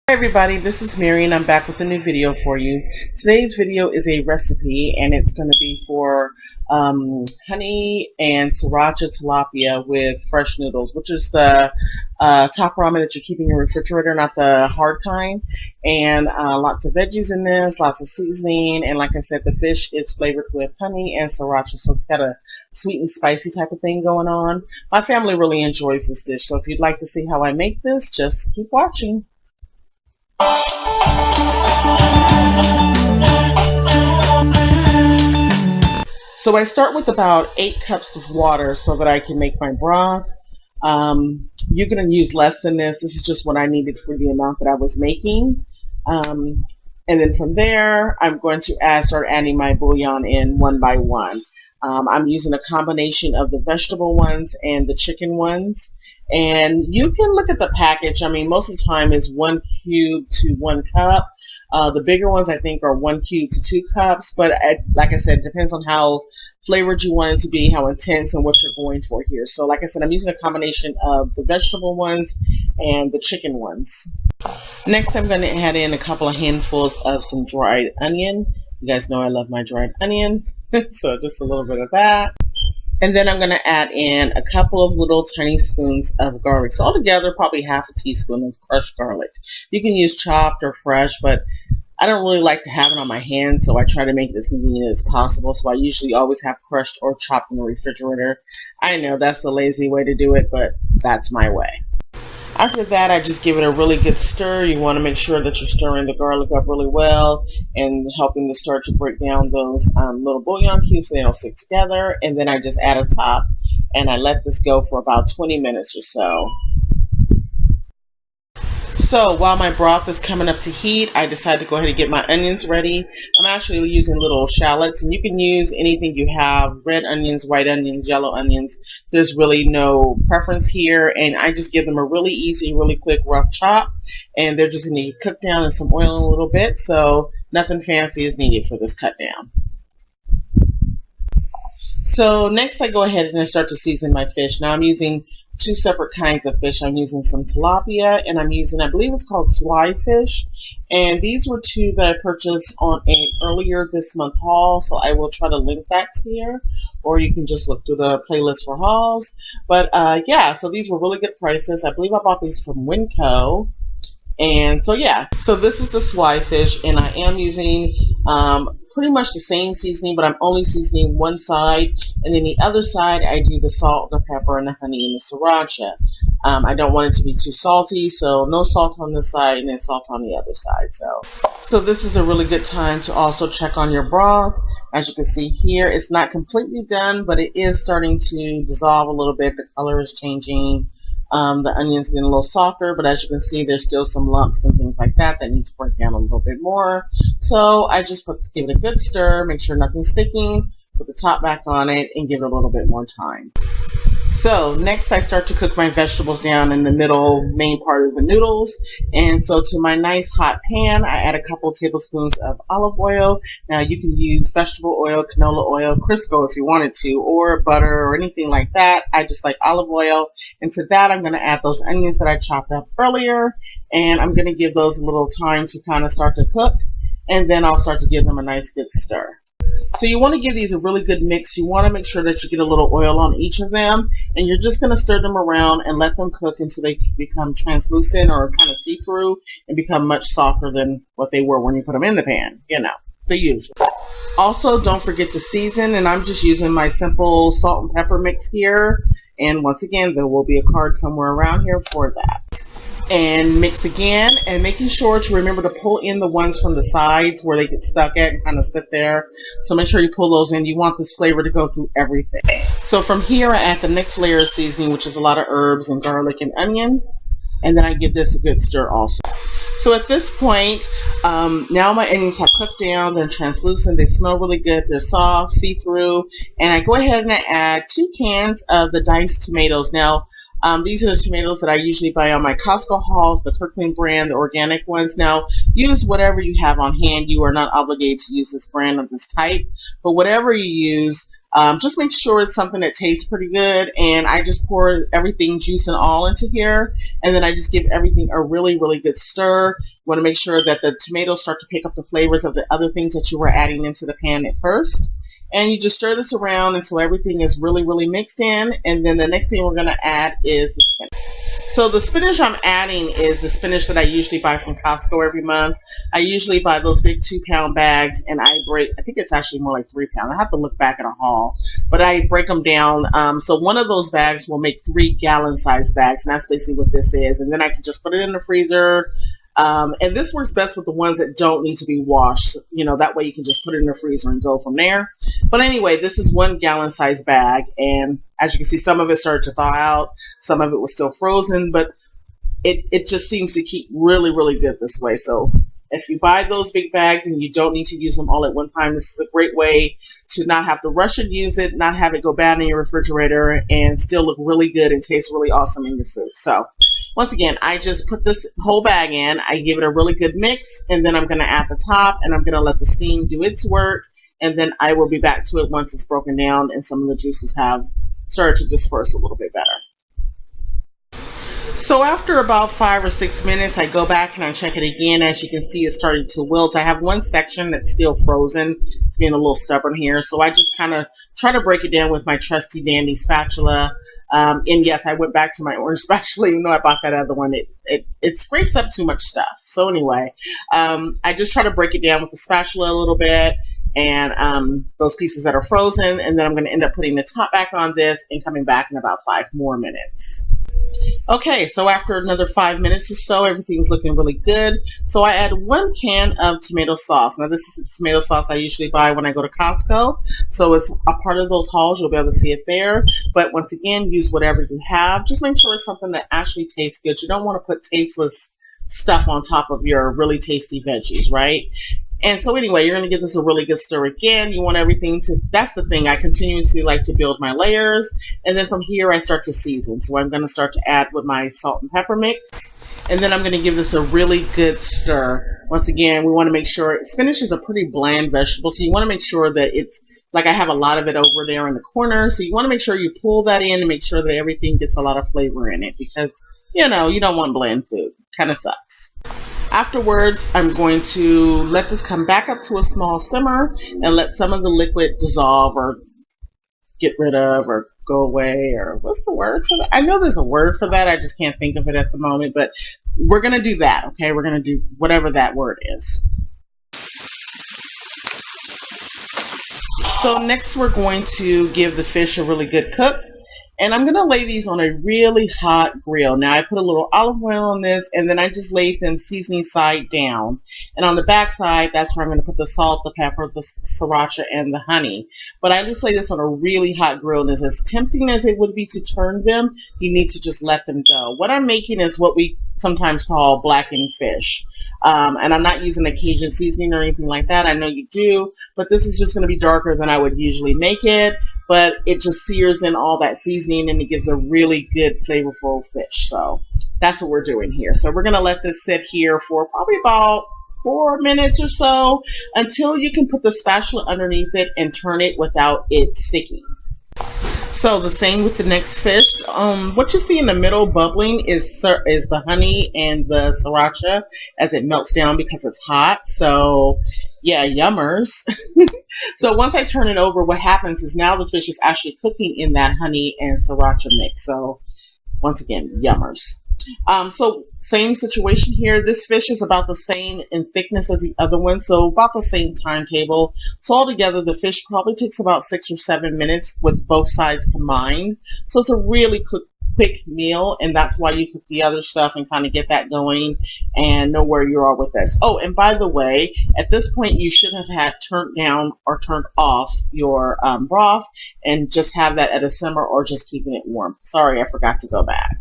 Hi everybody, this is Mary and I'm back with a new video for you. Today's video is a recipe and it's going to be for honey and sriracha tilapia with fresh noodles, which is the top ramen that you keep in your refrigerator, not the hard kind. And lots of veggies in this, lots of seasoning, and like I said, the fish is flavored with honey and sriracha, so it's got a sweet and spicy type of thing going on. My family really enjoys this dish, so if you'd like to see how I make this, just keep watching. So I start with about 8 cups of water so that I can make my broth. You're going to use less than this. This is just what I needed for the amount that I was making. And then from there, I'm going to start adding my bouillon in one by one. I'm using a combination of the vegetable ones and the chicken ones. And you can look at the package. I mean, most of the time is 1 cube to 1 cup. The bigger ones, I think, are 1 cube to 2 cups. But like I said, it depends on how flavored you want it to be, how intense, and what you're going for here. So like I said, I'm using a combination of the vegetable ones and the chicken ones. Next, I'm going to add in a couple of handfuls of some dried onion. You guys know I love my dried onions, so just a little bit of that. And then I'm going to add in a couple of little tiny spoons of garlic. So altogether, probably half a teaspoon of crushed garlic. You can use chopped or fresh, but I don't really like to have it on my hands, so I try to make it as convenient as possible. So I usually always have crushed or chopped in the refrigerator. I know that's the lazy way to do it, but that's my way. After that, I just give it a really good stir. You want to make sure that you're stirring the garlic up really well and helping the starch to break down those little bouillon cubes so they don't stick together. And then I just add a top and I let this go for about 20 minutes or so. So while my broth is coming up to heat, I decided to go ahead and get my onions ready. I'm actually using little shallots, and you can use anything you have, red onions, white onions, yellow onions. There's really no preference here, and I just give them a really easy, really quick, rough chop, and they're just going to cook down in some oil in a little bit, so nothing fancy is needed for this cut down. So next I go ahead and I start to season my fish. Now I'm using 2 separate kinds of fish. I'm using some tilapia and I'm using, I believe it's called swai fish. And these were 2 that I purchased on an earlier this month haul. So I will try to link that here, or you can just look through the playlist for hauls. But yeah, so these were really good prices. I believe I bought these from Winco. And so yeah, so this is the swai fish and I am using pretty much the same seasoning, but I'm only seasoning one side, and then the other side I do the salt, the pepper, and the honey, and the sriracha. I don't want it to be too salty, so no salt on this side and then salt on the other side. So this is a really good time to also check on your broth. As you can see here, it's not completely done, but it is starting to dissolve a little bit. The color is changing. The onion's getting a little softer, but as you can see, there's still some lumps and things like that that need to break down a little bit more. So I just give it a good stir, make sure nothing's sticking, put the top back on it, and give it a little bit more time. So next I start to cook my vegetables down in the middle main part of the noodles. And so to my nice hot pan, I add a couple of tablespoons of olive oil. Now you can use vegetable oil, canola oil, Crisco if you wanted to, or butter or anything like that. I just like olive oil. And to that I'm going to add those onions that I chopped up earlier. And I'm going to give those a little time to kind of start to cook. And then I'll start to give them a nice good stir. So you want to give these a really good mix. You want to make sure that you get a little oil on each of them, and you're just going to stir them around and let them cook until they become translucent or kind of see-through and become much softer than what they were when you put them in the pan. You know, the usual. Also, don't forget to season, and I'm just using my simple salt and pepper mix here. And once again, there will be a card somewhere around here for that. And mix again, and making sure to remember to pull in the ones from the sides where they get stuck at and kind of sit there. So make sure you pull those in. You want this flavor to go through everything. So from here I add the next layer of seasoning, which is a lot of herbs and garlic and onion, and then I give this a good stir also. So at this point, now my onions have cooked down, they're translucent, they smell really good, they're soft, see-through, and I go ahead and I add 2 cans of the diced tomatoes. Now these are the tomatoes that I usually buy on my Costco hauls, the Kirkland brand, the organic ones. Now, use whatever you have on hand. You are not obligated to use this brand of this type, but whatever you use, Just make sure it's something that tastes pretty good. And I just pour everything, juice and all, into here. And then I just give everything a really, really good stir. You want to make sure that the tomatoes start to pick up the flavors of the other things that you were adding into the pan at first. And you just stir this around until everything is really, really mixed in. And then the next thing we're going to add is the spinach. So the spinach I'm adding is the spinach that I usually buy from Costco every month. I usually buy those big 2-pound bags, and I think it's actually more like 3 pounds. I have to look back at a haul, but I break them down. So one of those bags will make 3-gallon size bags, and that's basically what this is. And then I can just put it in the freezer. And this works best with the ones that don't need to be washed. That way you can just put it in the freezer and go from there. But anyway, this is 1-gallon size bag. And as you can see, some of it started to thaw out. Some of it was still frozen, but it just seems to keep really, really good this way. So if you buy those big bags and you don't need to use them all at one time, this is a great way to not have to rush and use it, not have it go bad in your refrigerator, and still look really good and taste really awesome in your food. So once again, I just put this whole bag in, I give it a really good mix, and then I'm going to add the top, and I'm going to let the steam do its work, and then I will be back to it once it's broken down and some of the juices have started to disperse a little bit better. So after about 5 or 6 minutes, I go back and I check it again. As you can see, it's starting to wilt. I have one section that's still frozen. It's being a little stubborn here. So I just kind of try to break it down with my trusty dandy spatula. And yes, I went back to my orange spatula, even though I bought that other one. It scrapes up too much stuff. So anyway, I just try to break it down with the spatula a little bit, and those pieces that are frozen, and then I'm going to end up putting the top back on this and coming back in about 5 more minutes. Okay, so after another 5 minutes or so, everything's looking really good. So I add 1 can of tomato sauce. Now this is the tomato sauce I usually buy when I go to Costco. So it's a part of those hauls. You'll be able to see it there. But once again, use whatever you have. Just make sure it's something that actually tastes good. You don't want to put tasteless stuff on top of your really tasty veggies, right? And so anyway, you're going to give this a really good stir again. You want everything to, that's the thing, I continuously like to build my layers. And then from here, I start to season. So I'm going to start to add with my salt and pepper mix. And then I'm going to give this a really good stir. Once again, we want to make sure, spinach is a pretty bland vegetable. So you want to make sure that it's, like I have a lot of it over there in the corner. So you want to make sure you pull that in and make sure that everything gets a lot of flavor in it. Because, you don't want bland food. Kind of sucks. Afterwards, I'm going to let this come back up to a small simmer and let some of the liquid dissolve or get rid of or go away, or what's the word for that? I know there's a word for that. I just can't think of it at the moment, but we're going to do that, okay? We're going to do whatever that word is. So next we're going to give the fish a really good cook. And I'm going to lay these on a really hot grill. Now I put a little olive oil on this, and then I just laid them seasoning side down. And on the back side, that's where I'm going to put the salt, the pepper, the sriracha, and the honey. But I just lay this on a really hot grill, and as tempting as it would be to turn them, you need to just let them go. What I'm making is what we sometimes call blackened fish. And I'm not using a Cajun seasoning or anything like that. I know you do, but this is just going to be darker than I would usually make it. But it just sears in all that seasoning, and it gives a really good flavorful fish. So that's what we're doing here. So we're going to let this sit here for probably about 4 minutes or so until you can put the spatula underneath it and turn it without it sticking. So the same with the next fish. What you see in the middle bubbling is the honey and the sriracha as it melts down because it's hot. So yeah, yummers. So once I turn it over, what happens is now the fish is actually cooking in that honey and sriracha mix. So once again, yummers. So same situation here. This fish is about the same in thickness as the other one, so about the same timetable. So altogether, the fish probably takes about 6 or 7 minutes with both sides combined. So it's a really quick meal, and that's why you cook the other stuff and kind of get that going and know where you are with this. Oh, and by the way, at this point, you should have had turned down or turned off your broth and just have that at a simmer or just keeping it warm. Sorry, I forgot to go back.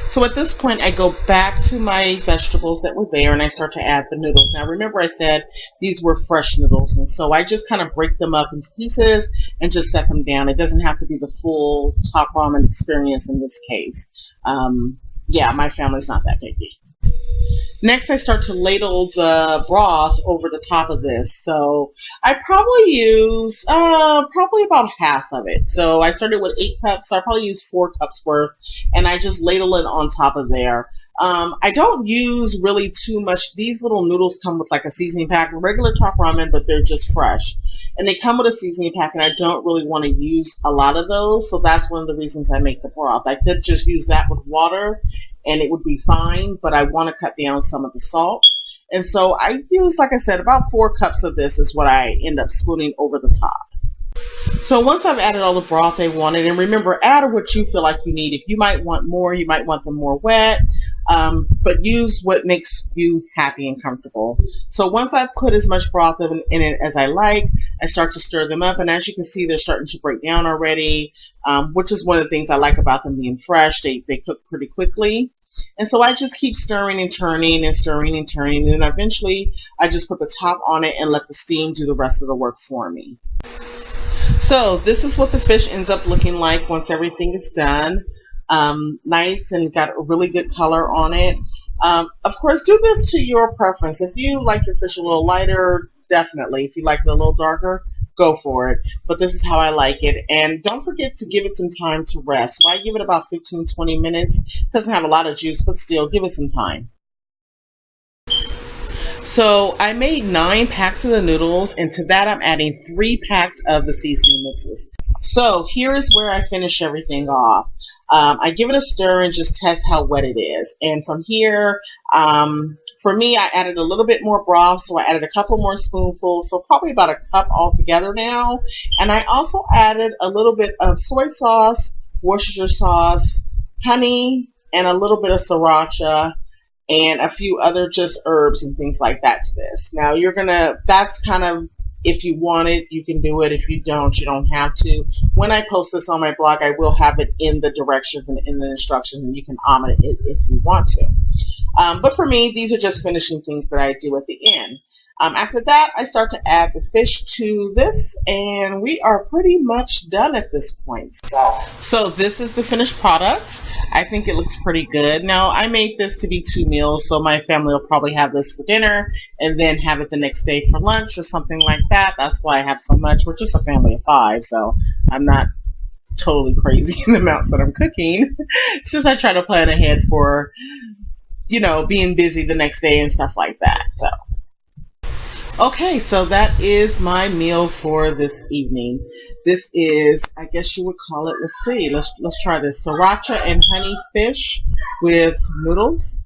So at this point, I go back to my vegetables that were there, and I start to add the noodles. Now, remember I said these were fresh noodles, and so I just kind of break them up into pieces and just set them down. It doesn't have to be the full top ramen experience in this case. Yeah, my family's not that picky. Next, I start to ladle the broth over the top of this. So I probably use probably about half of it. So I started with 8 cups, so I probably use 4 cups worth, and I just ladle it on top of there. I don't use really too much. These little noodles come with like a seasoning pack, regular top ramen, but they're just fresh. And they come with a seasoning pack, and I don't really want to use a lot of those. So that's one of the reasons I make the broth. I could just use that with water, and it would be fine, but I want to cut down some of the salt. And so I use, like I said, about 4 cups of this is what I end up spooning over the top. So once I've added all the broth I wanted, and remember, add what you feel like you need. If you might want more, you might want them more wet, but use what makes you happy and comfortable. So once I've put as much broth in it as I like, I start to stir them up, and as you can see, they're starting to break down already, which is one of the things I like about them being fresh. They cook pretty quickly. And so I just keep stirring and turning and stirring and turning, and eventually I just put the top on it and let the steam do the rest of the work for me. So this is what the fish ends up looking like once everything is done. Nice and got a really good color on it. Of course, do this to your preference. If you like your fish a little lighter, definitely. If you like it a little darker, go for it. But this is how I like it. And don't forget to give it some time to rest. So I give it about 15-20 minutes. It doesn't have a lot of juice, but still, give it some time. So I made 9 packs of the noodles, and to that I'm adding 3 packs of the seasoning mixes. So here is where I finish everything off. I give it a stir and just test how wet it is. And from here, for me, I added a little bit more broth, so I added a couple more spoonfuls, so probably about a cup altogether now. And I also added a little bit of soy sauce, Worcestershire sauce, honey, and a little bit of sriracha, and a few other just herbs and things like that to this. Now that's kind of, if you want it, you can do it. If you don't, you don't have to. When I post this on my blog, I will have it in the directions and in the instructions, and you can omit it if you want to. But for me, these are just finishing things that I do at the end. After that, I start to add the fish to this, and we are pretty much done at this point. So this is the finished product. I think it looks pretty good. Now, I made this to be 2 meals, so my family will probably have this for dinner and then have it the next day for lunch or something like that. That's why I have so much. We're just a family of 5, so I'm not totally crazy in the amounts that I'm cooking. It's just I try to plan ahead for, being busy the next day and stuff like that. So. Okay, so that is my meal for this evening. This is, I guess you would call it, let's see, let's try this. Sriracha and honey fish with noodles.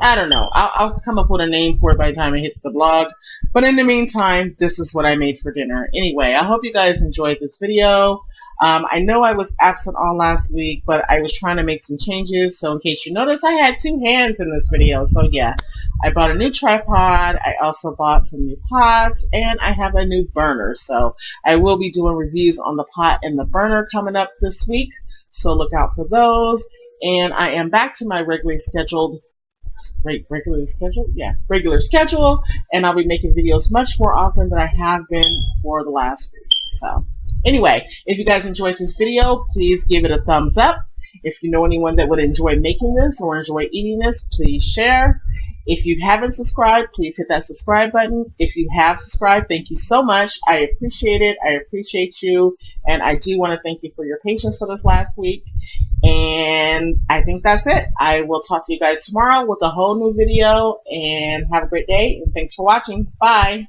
I don't know. I'll come up with a name for it by the time it hits the blog. But in the meantime, this is what I made for dinner. Anyway, I hope you guys enjoyed this video. I know I was absent on last week, but I was trying to make some changes. So in case you notice, I had 2 hands in this video. So yeah, I bought a new tripod. I also bought some new pots, and I have a new burner. So I will be doing reviews on the pot and the burner coming up this week. So look out for those. And I am back to my regular schedule, and I'll be making videos much more often than I have been for the last week. So anyway, if you guys enjoyed this video, please give it a thumbs up. If you know anyone that would enjoy making this or enjoy eating this, please share. If you haven't subscribed, please hit that subscribe button. If you have subscribed, thank you so much. I appreciate it. I appreciate you. And I do want to thank you for your patience for this last week. And I think that's it. I will talk to you guys tomorrow with a whole new video. And have a great day. And thanks for watching. Bye.